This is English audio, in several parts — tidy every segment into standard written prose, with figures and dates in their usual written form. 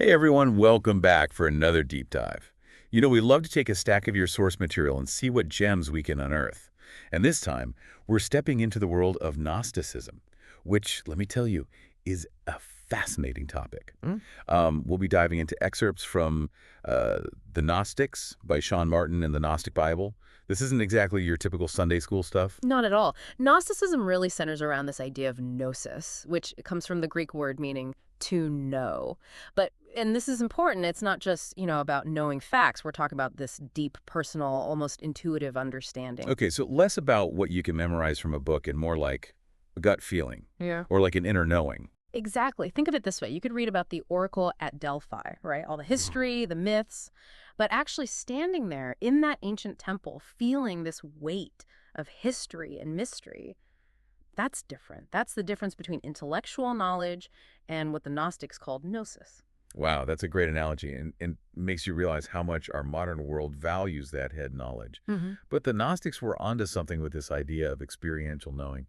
Hey everyone, welcome back for another deep dive. We love to take a stack of your source material and see what gems we can unearth. And this time, we're stepping into the world of Gnosticism, which, let me tell you, is a fascinating topic. Mm, We'll be diving into excerpts from The Gnostics by Sean Martin and the Gnostic Bible. This isn't exactly your typical Sunday school stuff. Not at all. Gnosticism really centers around this idea of gnosis, which comes from the Greek word meaning to know. And this is important, it's not just, about knowing facts. We're talking about this deep, personal, almost intuitive understanding. Okay, so less about what you can memorize from a book and more like a gut feeling Yeah. or like an inner knowing. Exactly. Think of it this way. You could read about the oracle at Delphi, right? All the history, the myths, but actually standing there in that ancient temple, feeling this weight of history and mystery, that's different. That's the difference between intellectual knowledge and what the Gnostics called gnosis. Wow, that's a great analogy and makes you realize how much our modern world values that head knowledge. Hmm. But the Gnostics were onto something with this idea of experiential knowing.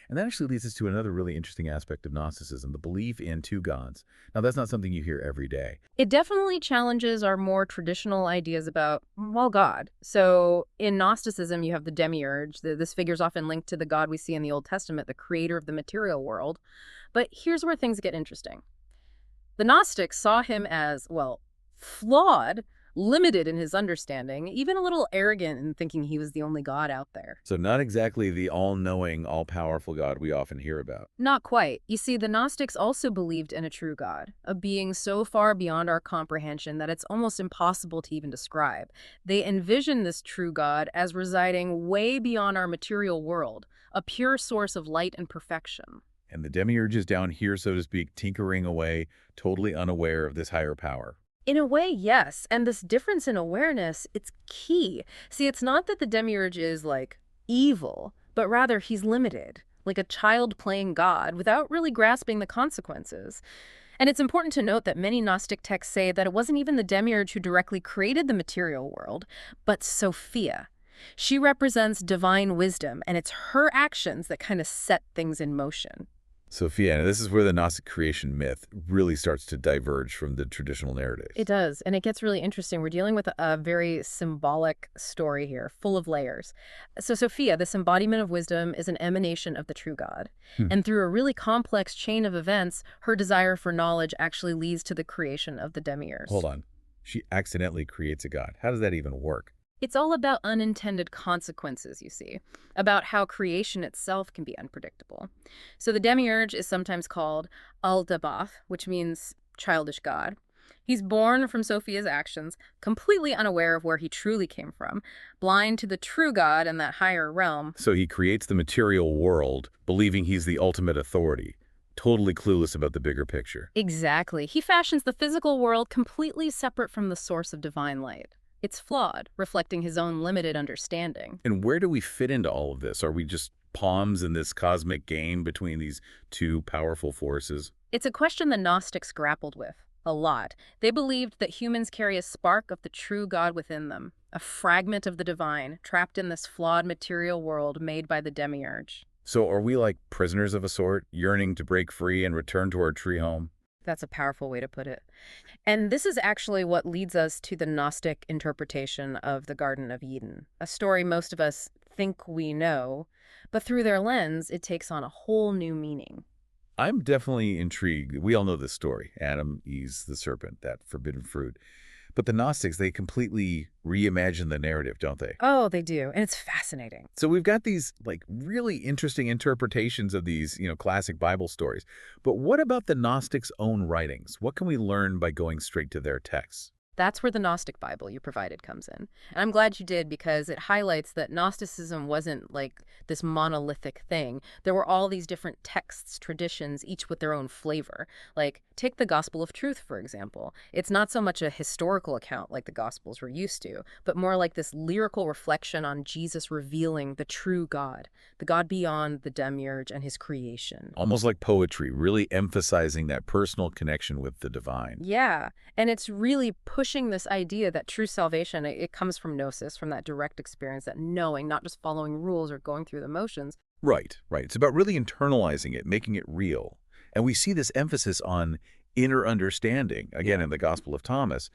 And that actually leads us to another really interesting aspect of Gnosticism, the belief in two gods. Now, that's not something you hear every day. It definitely challenges our more traditional ideas about, well, God. So in Gnosticism, you have the demiurge. This figure is often linked to the God we see in the Old Testament, the creator of the material world. But here's where things get interesting. The Gnostics saw him as, well, flawed, limited in his understanding, even a little arrogant in thinking he was the only God out there. So not exactly the all-knowing, all-powerful God we often hear about. Not quite. You see, the Gnostics also believed in a true God, a being so far beyond our comprehension that it's almost impossible to even describe. They envisioned this true God as residing way beyond our material world, a pure source of light and perfection. And the demiurge is down here, so to speak, tinkering away, totally unaware of this higher power. In a way, yes. And this difference in awareness, it's key. See, it's not that the demiurge is, like, evil, but rather he's limited, like a child playing God without really grasping the consequences. And it's important to note that many Gnostic texts say that it wasn't even the demiurge who directly created the material world, but Sophia. She represents divine wisdom, and it's her actions that kind of set things in motion. Sophia, and this is where the Gnostic creation myth really starts to diverge from the traditional narratives. It does, and it gets really interesting. We're dealing with a very symbolic story here, full of layers. So Sophia, this embodiment of wisdom, is an emanation of the true God. Hmm. And through a really complex chain of events, her desire for knowledge actually leads to the creation of the demiurge. Hold on. She accidentally creates a god. How does that even work? It's all about unintended consequences, you see, about how creation itself can be unpredictable. So the demiurge is sometimes called Aldabaoth, which means childish god. He's born from Sophia's actions, completely unaware of where he truly came from, blind to the true God and that higher realm. So he creates the material world, believing he's the ultimate authority, totally clueless about the bigger picture. Exactly. He fashions the physical world completely separate from the source of divine light. It's flawed, reflecting his own limited understanding. And where do we fit into all of this? Are we just pawns in this cosmic game between these two powerful forces? It's a question the Gnostics grappled with a lot. They believed that humans carry a spark of the true God within them, a fragment of the divine, trapped in this flawed material world made by the demiurge. So are we like prisoners of a sort, yearning to break free and return to our tree home? That's a powerful way to put it. And this is actually what leads us to the Gnostic interpretation of the Garden of Eden, a story most of us think we know, but through their lens, it takes on a whole new meaning. I'm definitely intrigued. We all know this story. Adam eats the serpent, that forbidden fruit. But the Gnostics, they completely reimagine the narrative, don't they? Oh, they do, and it's fascinating. So we've got these like really interesting interpretations of these, classic Bible stories. But what about the Gnostics' own writings? What can we learn by going straight to their texts? That's where the Gnostic Bible you provided comes in. And I'm glad you did because it highlights that Gnosticism wasn't like this monolithic thing. There were all these different texts, traditions, each with their own flavor. Like, take the Gospel of Truth, for example. It's not so much a historical account like the Gospels we're used to, but more like this lyrical reflection on Jesus revealing the true God, the God beyond the demiurge and his creation. Almost like poetry, really emphasizing that personal connection with the divine. Yeah, and it's really pushing this idea that true salvation, it comes from gnosis, from that direct experience, that knowing, not just following rules or going through the motions. Right, right. It's about really internalizing it, making it real. And we see this emphasis on inner understanding, again, Yeah. in the Gospel of Thomas.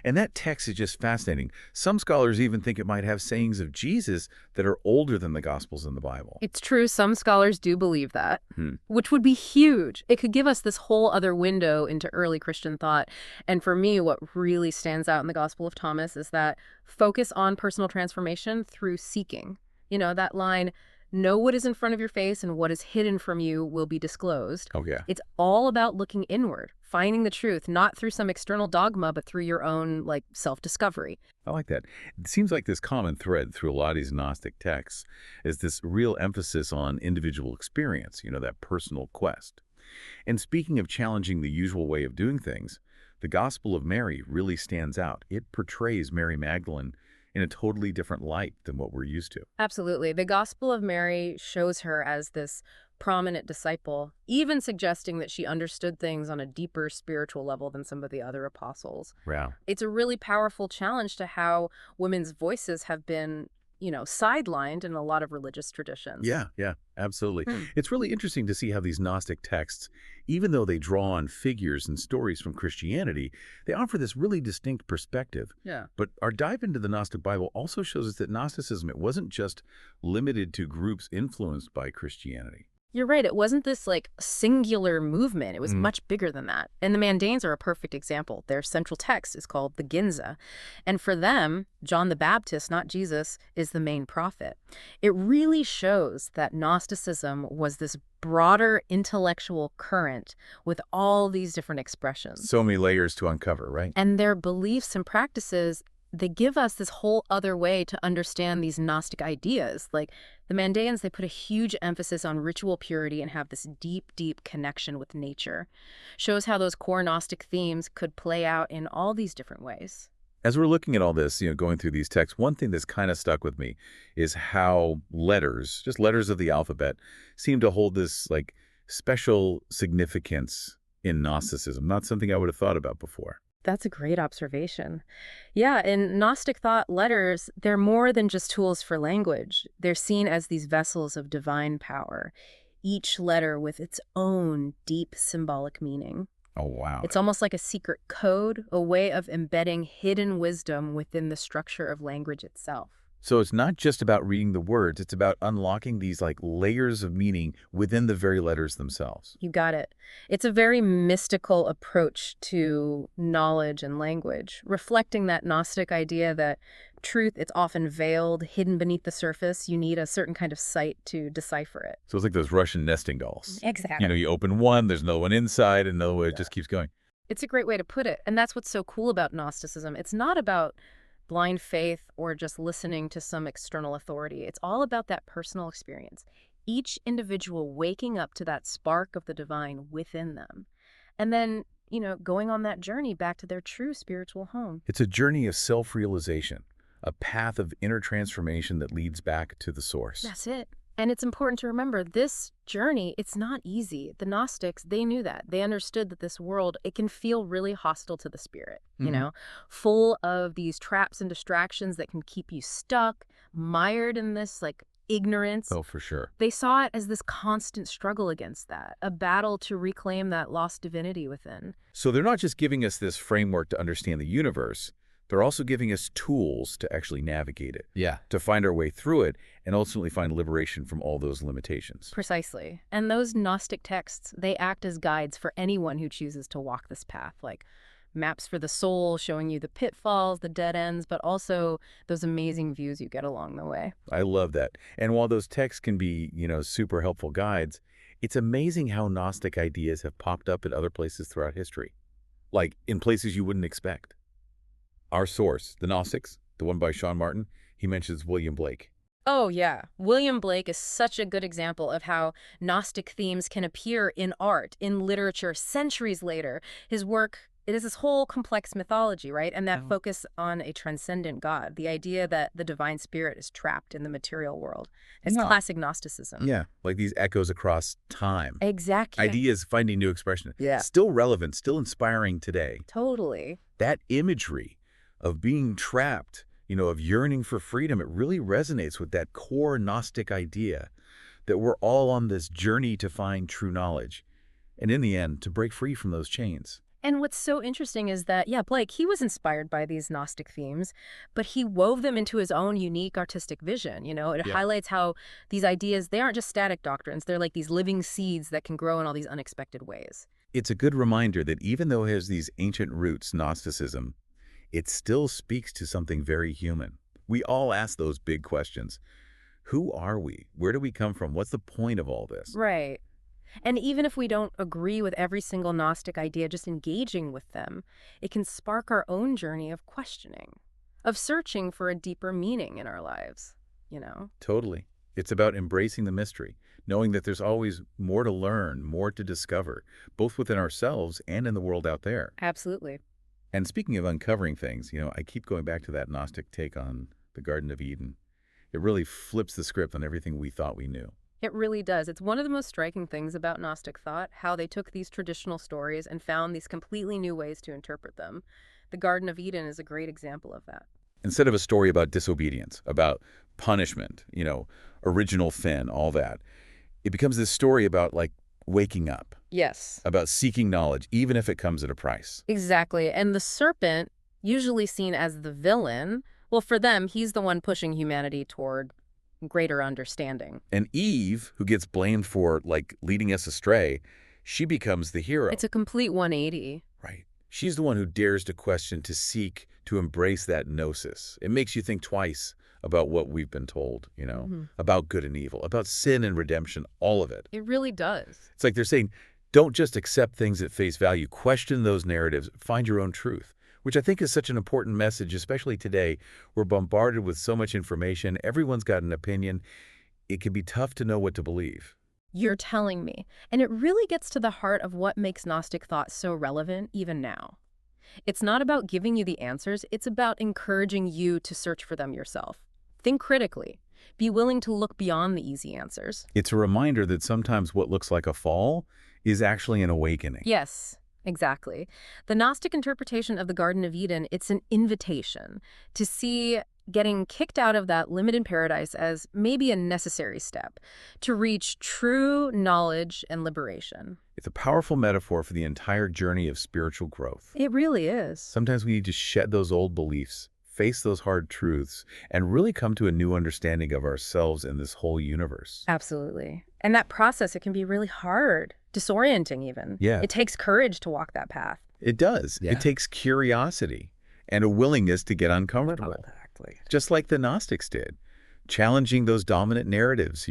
And that text is just fascinating. Some scholars even think it might have sayings of Jesus that are older than the Gospels in the Bible. It's true, some scholars do believe that, Hmm. which would be huge. It could give us this whole other window into early Christian thought. And for me, what really stands out in the Gospel of Thomas is that focus on personal transformation through seeking. You know, that line, know what is in front of your face and what is hidden from you will be disclosed. Oh, yeah. It's all about looking inward, finding the truth, not through some external dogma, but through your own, like, self-discovery. I like that. It seems like this common thread through a lot of these Gnostic texts is this real emphasis on individual experience, that personal quest. And speaking of challenging the usual way of doing things, the Gospel of Mary really stands out. It portrays Mary Magdalene in a totally different light than what we're used to. Absolutely. The Gospel of Mary shows her as this prominent disciple, even suggesting that she understood things on a deeper spiritual level than some of the other apostles. Wow. It's a really powerful challenge to how women's voices have been, sidelined in a lot of religious traditions. Yeah, absolutely. Hmm. It's really interesting to see how these Gnostic texts, even though they draw on figures and stories from Christianity, they offer this really distinct perspective. Yeah. But our dive into the Gnostic Bible also shows us that Gnosticism, it wasn't just limited to groups influenced by Christianity. You're right. It wasn't this like singular movement. It was much bigger than that. And the Mandaeans are a perfect example. Their central text is called the Ginza. And for them, John the Baptist, not Jesus, is the main prophet. It really shows that Gnosticism was this broader intellectual current with all these different expressions. So many layers to uncover, right? And their beliefs and practices, they give us this whole other way to understand these Gnostic ideas. Like the Mandaeans, they put a huge emphasis on ritual purity and have this deep, deep connection with nature. Shows how those core Gnostic themes could play out in all these different ways. As we're looking at all this, going through these texts, one thing that's kind of stuck with me is how letters, just letters of the alphabet, seem to hold this like special significance in Gnosticism. Not something I would have thought about before. That's a great observation. Yeah, in Gnostic thought, letters, they're more than just tools for language. They're seen as these vessels of divine power, each letter with its own deep symbolic meaning. Oh, wow. It's almost like a secret code, a way of embedding hidden wisdom within the structure of language itself. So it's not just about reading the words, it's about unlocking these like layers of meaning within the very letters themselves. You got it. It's a very mystical approach to knowledge and language, reflecting that Gnostic idea that truth, it's often veiled, hidden beneath the surface. You need a certain kind of sight to decipher it. So it's like those Russian nesting dolls. Exactly. You open one, there's another one inside, and another one, it just keeps going. It's a great way to put it. And that's what's so cool about Gnosticism. It's not about blind faith or just listening to some external authority. It's all about that personal experience. Each individual waking up to that spark of the divine within them. And then, going on that journey back to their true spiritual home. It's a journey of self-realization, a path of inner transformation that leads back to the source. That's it. And it's important to remember this journey, it's not easy. The Gnostics, they knew that. They understood that this world, it can feel really hostile to the spirit, full of these traps and distractions that can keep you stuck, mired in this like ignorance. Oh, for sure. They saw it as this constant struggle against that, a battle to reclaim that lost divinity within. So they're not just giving us this framework to understand the universe, they're also giving us tools to actually navigate it. Yeah. To find our way through it and ultimately find liberation from all those limitations. Precisely. And those Gnostic texts, they act as guides for anyone who chooses to walk this path, like maps for the soul, showing you the pitfalls, the dead ends, but also those amazing views you get along the way. I love that. And while those texts can be, super helpful guides, it's amazing how Gnostic ideas have popped up in other places throughout history, like in places you wouldn't expect. Our source, the Gnostics, the one by Sean Martin, he mentions William Blake. Oh, yeah. William Blake is such a good example of how Gnostic themes can appear in art, in literature, centuries later. His work, it is this whole complex mythology, right? And that focus on a transcendent God, the idea that the divine spirit is trapped in the material world. It's classic Gnosticism. Yeah, like these echoes across time. Exactly. Ideas finding new expression. Yeah. Still relevant, still inspiring today. Totally. That imagery of being trapped, of yearning for freedom, it really resonates with that core Gnostic idea that we're all on this journey to find true knowledge and in the end, to break free from those chains. And what's so interesting is that, yeah, Blake, he was inspired by these Gnostic themes, but he wove them into his own unique artistic vision. It Yeah. highlights how these ideas, they aren't just static doctrines. They're like these living seeds that can grow in all these unexpected ways. It's a good reminder that even though it has these ancient roots, Gnosticism, it still speaks to something very human. We all ask those big questions. Who are we? Where do we come from? What's the point of all this? Right. And even if we don't agree with every single Gnostic idea, just engaging with them, it can spark our own journey of questioning, of searching for a deeper meaning in our lives. Totally. It's about embracing the mystery, knowing that there's always more to learn, more to discover, both within ourselves and in the world out there. Absolutely. And speaking of uncovering things, I keep going back to that Gnostic take on the Garden of Eden. It really flips the script on everything we thought we knew. It really does. It's one of the most striking things about Gnostic thought, how they took these traditional stories and found these completely new ways to interpret them. The Garden of Eden is a great example of that. Instead of a story about disobedience, about punishment, original sin, all that, it becomes this story about, like, waking up, Yes. about seeking knowledge, even if it comes at a price. Exactly. And the serpent, usually seen as the villain, well, for them, he's the one pushing humanity toward greater understanding. And Eve, who gets blamed for, like, leading us astray, she becomes the hero. It's a complete 180. Right. She's the one who dares to question, to seek, to embrace that gnosis. It makes you think twice about what we've been told, about good and evil, about sin and redemption, all of it. It really does. It's like they're saying, don't just accept things at face value. Question those narratives. Find your own truth, which I think is such an important message, especially today. We're bombarded with so much information. Everyone's got an opinion. It can be tough to know what to believe. You're telling me. And it really gets to the heart of what makes Gnostic thought so relevant even now. It's not about giving you the answers. It's about encouraging you to search for them yourself. Think critically. Be willing to look beyond the easy answers. It's a reminder that sometimes what looks like a fall is actually an awakening. Yes, exactly. The Gnostic interpretation of the Garden of Eden, it's an invitation to see getting kicked out of that limited paradise as maybe a necessary step to reach true knowledge and liberation. It's a powerful metaphor for the entire journey of spiritual growth. It really is. Sometimes we need to shed those old beliefs, face those hard truths, and really come to a new understanding of ourselves and this whole universe. Absolutely. And that process, it can be really hard, disorienting even. Yeah. It takes courage to walk that path. It does. Yeah. It takes curiosity and a willingness to get uncomfortable, Exactly. just like the Gnostics did, challenging those dominant narratives,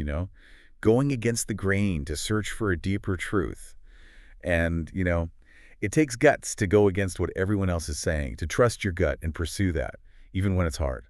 going against the grain to search for a deeper truth. And, it takes guts to go against what everyone else is saying, to trust your gut and pursue that, even when it's hard.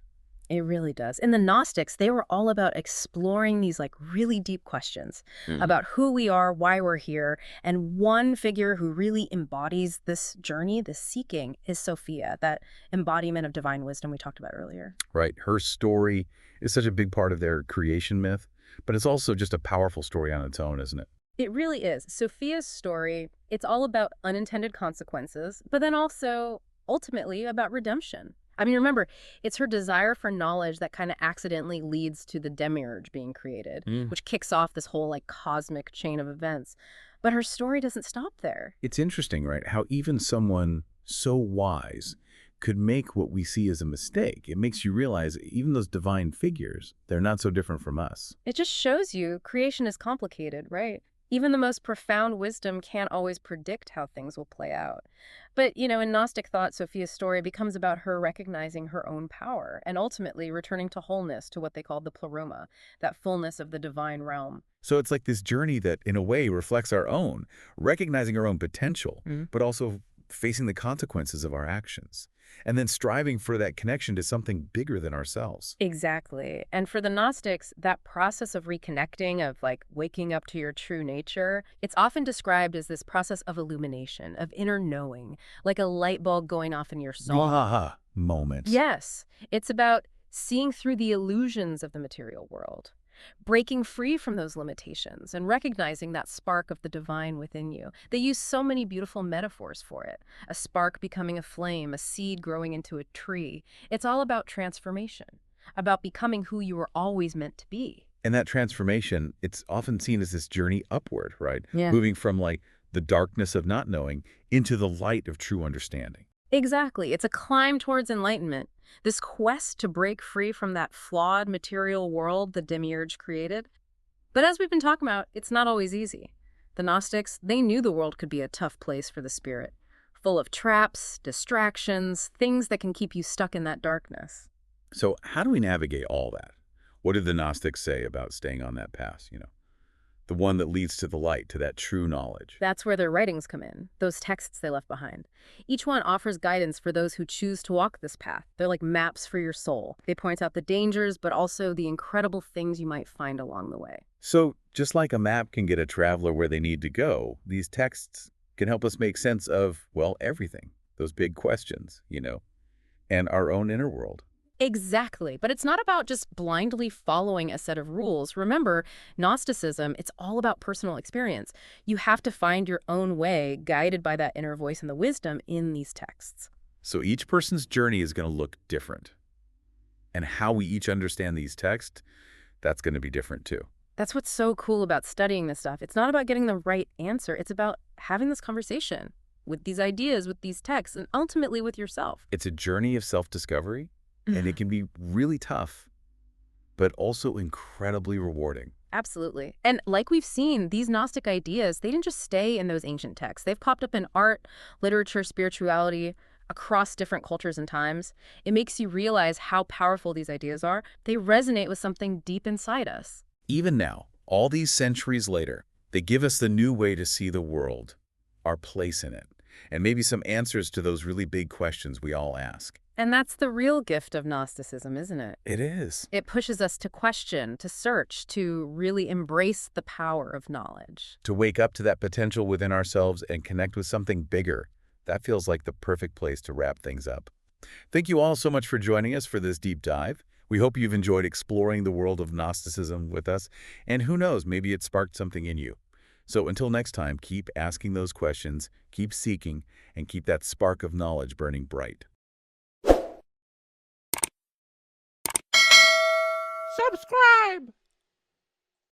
It really does. And the Gnostics, they were all about exploring these really deep questions about who we are, why we're here. And one figure who really embodies this journey, this seeking, is Sophia, that embodiment of divine wisdom we talked about earlier. Right. Her story is such a big part of their creation myth, but it's also just a powerful story on its own, isn't it? It really is. Sophia's story, it's all about unintended consequences, but then also ultimately about redemption. I mean, remember, it's her desire for knowledge that kind of accidentally leads to the demiurge being created, which kicks off this whole cosmic chain of events. But her story doesn't stop there. It's interesting, right, how even someone so wise could make what we see as a mistake. It makes you realize even those divine figures, they're not so different from us. It just shows you creation is complicated, right? Even the most profound wisdom can't always predict how things will play out. But, in Gnostic thought, Sophia's story becomes about her recognizing her own power and ultimately returning to wholeness, to what they call the pleroma, that fullness of the divine realm. So it's like this journey that, in a way, reflects our own, recognizing our own potential, but also facing the consequences of our actions, and then striving for that connection to something bigger than ourselves. Exactly. And for the Gnostics, that process of reconnecting, of waking up to your true nature, it's often described as this process of illumination, of inner knowing, like a light bulb going off in your soul. Aha moment. Yes. It's about seeing through the illusions of the material world, breaking free from those limitations and recognizing that spark of the divine within you. They use so many beautiful metaphors for it. A spark becoming a flame, a seed growing into a tree. It's all about transformation, about becoming who you were always meant to be. And that transformation, it's often seen as this journey upward, right? Yeah. Moving from the darkness of not knowing into the light of true understanding. Exactly. It's a climb towards enlightenment. This quest to break free from that flawed material world the demiurge created. But as we've been talking about, it's not always easy. The Gnostics, they knew the world could be a tough place for the spirit, full of traps, distractions, things that can keep you stuck in that darkness. So how do we navigate all that? What did the Gnostics say about staying on that path, the one that leads to the light, to that true knowledge? That's where their writings come in, those texts they left behind. Each one offers guidance for those who choose to walk this path. They're like maps for your soul. They point out the dangers, but also the incredible things you might find along the way. So just like a map can get a traveler where they need to go, these texts can help us make sense of, well, everything. Those big questions, and our own inner world. Exactly. But it's not about just blindly following a set of rules. Remember, Gnosticism, it's all about personal experience. You have to find your own way, guided by that inner voice and the wisdom in these texts. So each person's journey is going to look different. And how we each understand these texts, that's going to be different too. That's what's so cool about studying this stuff. It's not about getting the right answer. It's about having this conversation with these ideas, with these texts, and ultimately with yourself. It's a journey of self-discovery, and it can be really tough, but also incredibly rewarding. Absolutely. And like we've seen, these Gnostic ideas, they didn't just stay in those ancient texts. They've popped up in art, literature, spirituality, across different cultures and times. It makes you realize how powerful these ideas are. They resonate with something deep inside us. Even now, all these centuries later, they give us the new way to see the world, our place in it, and maybe some answers to those really big questions we all ask. And that's the real gift of Gnosticism, isn't it? It is. It pushes us to question, to search, to really embrace the power of knowledge. To wake up to that potential within ourselves and connect with something bigger, that feels like the perfect place to wrap things up. Thank you all so much for joining us for this deep dive. We hope you've enjoyed exploring the world of Gnosticism with us, and who knows, maybe it sparked something in you. So until next time, keep asking those questions, keep seeking, and keep that spark of knowledge burning bright. Subscribe!